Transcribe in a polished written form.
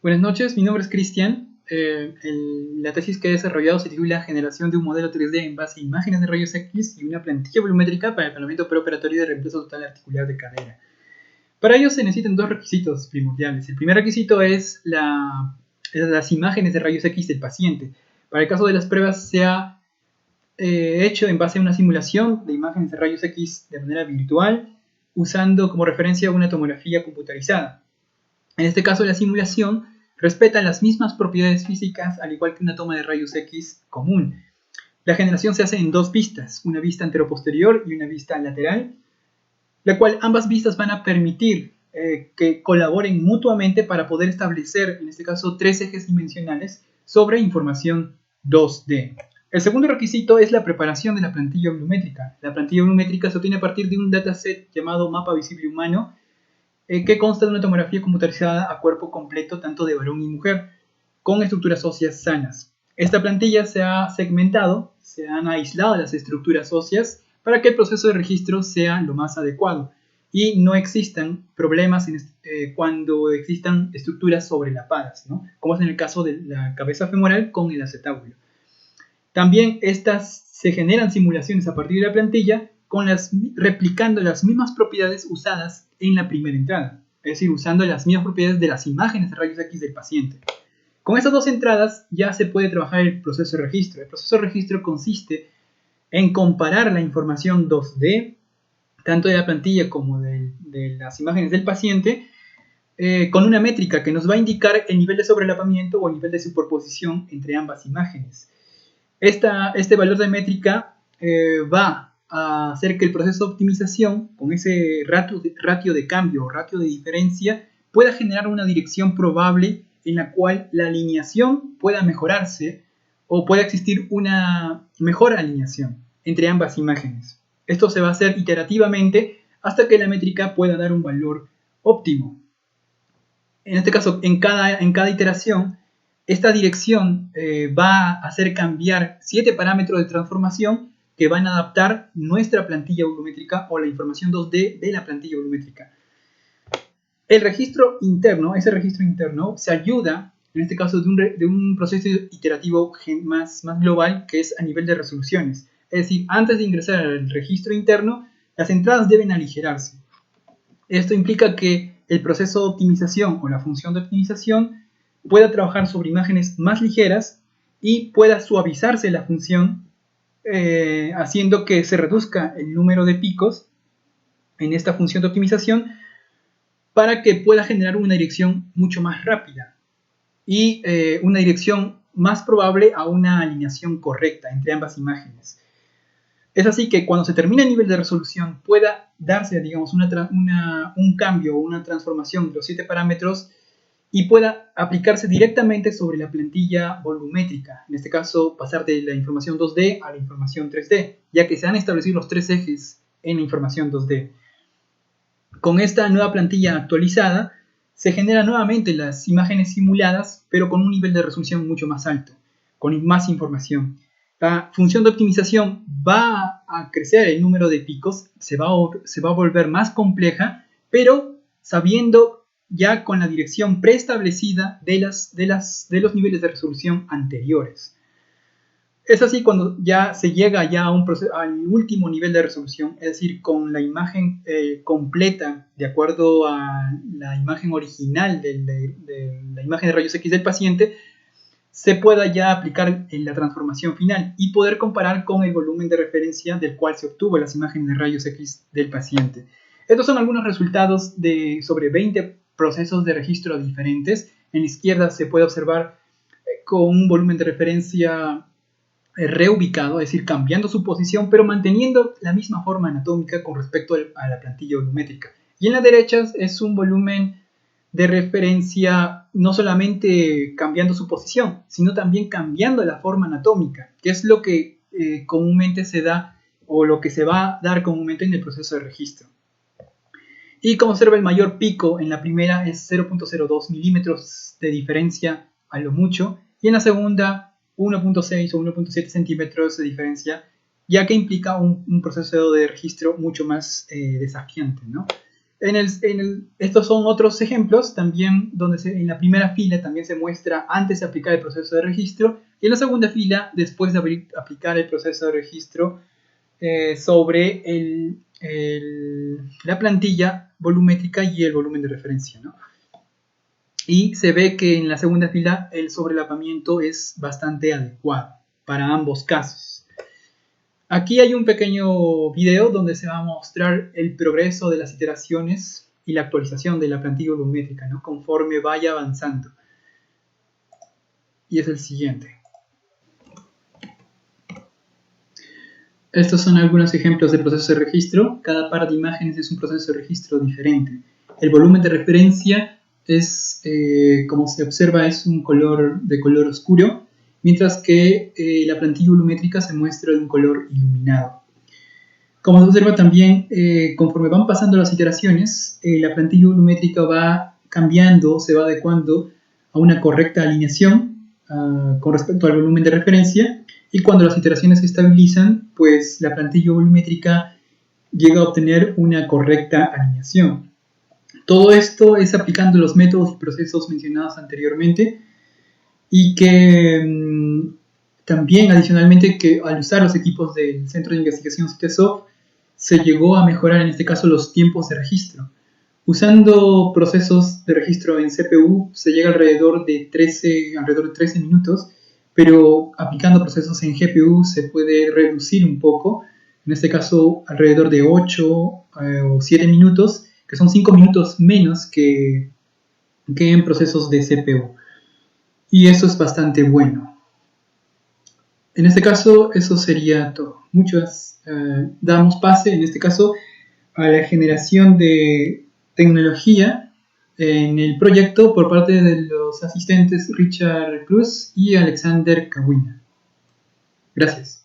Buenas noches, mi nombre es Cristian. La tesis que he desarrollado se titula Generación de un modelo 3D en base a imágenes de rayos X y una plantilla volumétrica para el tratamiento preoperatorio de reemplazo total articular de cadera. Para ello se necesitan dos requisitos primordiales. El primer requisito es las imágenes de rayos X del paciente. Para el caso de las pruebas se ha hecho en base a una simulación de imágenes de rayos X de manera virtual, usando como referencia una tomografía computarizada. En este caso, la simulación respeta las mismas propiedades físicas al igual que una toma de rayos X común. La generación se hace en dos vistas, una vista anteroposterior y una vista lateral, la cual ambas vistas van a permitir que colaboren mutuamente para poder establecer, en este caso, tres ejes dimensionales sobre información 2D. El segundo requisito es la preparación de la plantilla volumétrica. La plantilla volumétrica se obtiene a partir de un dataset llamado mapa visible humano, que consta de una tomografía computarizada a cuerpo completo tanto de varón y mujer, con estructuras óseas sanas. Esta plantilla se ha segmentado, se han aislado las estructuras óseas para que el proceso de registro sea lo más adecuado y no existan problemas cuando existan estructuras sobrelapadas, ¿no? Como es en el caso de la cabeza femoral con el acetábulo. También se generan simulaciones a partir de la plantilla replicando las mismas propiedades usadas en la primera entrada, es decir, usando las mismas propiedades de las imágenes de rayos X del paciente. Con estas dos entradas ya se puede trabajar el proceso de registro. El proceso de registro consiste en comparar la información 2D, tanto de la plantilla como de las imágenes del paciente, con una métrica que nos va a indicar el nivel de sobrelapamiento o el nivel de superposición entre ambas imágenes. Este valor de métrica va a hacer que el proceso de optimización, con ese ratio de cambio o ratio de diferencia, pueda generar una dirección probable en la cual la alineación pueda mejorarse o pueda existir una mejor alineación entre ambas imágenes. Esto se va a hacer iterativamente hasta que la métrica pueda dar un valor óptimo. En este caso, en cada iteración, esta dirección va a hacer cambiar 7 parámetros de transformación que van a adaptar nuestra plantilla volumétrica o la información 2D de la plantilla volumétrica. Ese registro interno se ayuda, en este caso, de un proceso iterativo más global, que es a nivel de resoluciones. Es decir, antes de ingresar al registro interno, las entradas deben aligerarse. Esto implica que el proceso de optimización o la función de optimización pueda trabajar sobre imágenes más ligeras y pueda suavizarse la función, haciendo que se reduzca el número de picos en esta función de optimización para que pueda generar una dirección mucho más rápida y una dirección más probable a una alineación correcta entre ambas imágenes. Es así que cuando se termina el nivel de resolución pueda darse, digamos, un cambio o una transformación de los 7 parámetros y pueda aplicarse directamente sobre la plantilla volumétrica. En este caso, pasar de la información 2D a la información 3D, ya que se han establecido los 3 ejes en la información 2D. Con esta nueva plantilla actualizada, se generan nuevamente las imágenes simuladas, pero con un nivel de resolución mucho más alto, con más información. La función de optimización va a crecer el número de picos, se va a volver más compleja, pero sabiendo ya con la dirección preestablecida de los niveles de resolución anteriores. Es así cuando ya se llega ya al último nivel de resolución, es decir, con la imagen completa de acuerdo a la imagen original de la imagen de rayos X del paciente, se pueda ya aplicar en la transformación final y poder comparar con el volumen de referencia del cual se obtuvo las imágenes de rayos X del paciente. Estos son algunos resultados sobre 20 procesos de registro diferentes. En la izquierda se puede observar con un volumen de referencia reubicado, es decir, cambiando su posición, pero manteniendo la misma forma anatómica con respecto a la plantilla volumétrica. Y en la derecha es un volumen de referencia no solamente cambiando su posición, sino también cambiando la forma anatómica, que es lo que comúnmente se da o lo que se va a dar comúnmente en el proceso de registro. Y como observa, el mayor pico en la primera es 0.02 milímetros de diferencia a lo mucho, y en la segunda 1.6 o 1.7 centímetros de diferencia, ya que implica un proceso de registro mucho más desafiante, ¿no? Estos son otros ejemplos también donde en la primera fila también se muestra antes de aplicar el proceso de registro y en la segunda fila después de aplicar el proceso de registro sobre la plantilla volumétrica y el volumen de referencia, ¿no? Y se ve que en la segunda fila el sobrelapamiento es bastante adecuado para ambos casos. Aquí hay un pequeño video donde se va a mostrar el progreso de las iteraciones y la actualización de la plantilla volumétrica, ¿no? Conforme vaya avanzando. Y es el siguiente. Estos son algunos ejemplos de proceso de registro. Cada par de imágenes es un proceso de registro diferente. El volumen de referencia es, como se observa, es un color de color oscuro, mientras que la plantilla volumétrica se muestra de un color iluminado. Como se observa también, conforme van pasando las iteraciones, la plantilla volumétrica va cambiando, se va adecuando a una correcta alineación con respecto al volumen de referencia, y cuando las iteraciones se estabilizan, pues la plantilla volumétrica llega a obtener una correcta alineación. Todo esto es aplicando los métodos y procesos mencionados anteriormente, y que también adicionalmente que al usar los equipos del Centro de Investigación CITESOF se llegó a mejorar en este caso los tiempos de registro. Usando procesos de registro en CPU se llega alrededor de 13 minutos, pero aplicando procesos en GPU se puede reducir un poco, en este caso alrededor de 8 o 7 minutos, que son 5 minutos menos que en procesos de CPU. Y eso es bastante bueno. En este caso, eso sería todo. Damos pase, en este caso, a la generación de tecnología en el proyecto por parte de los asistentes Richard Cruz y Alexander Kawina. Gracias.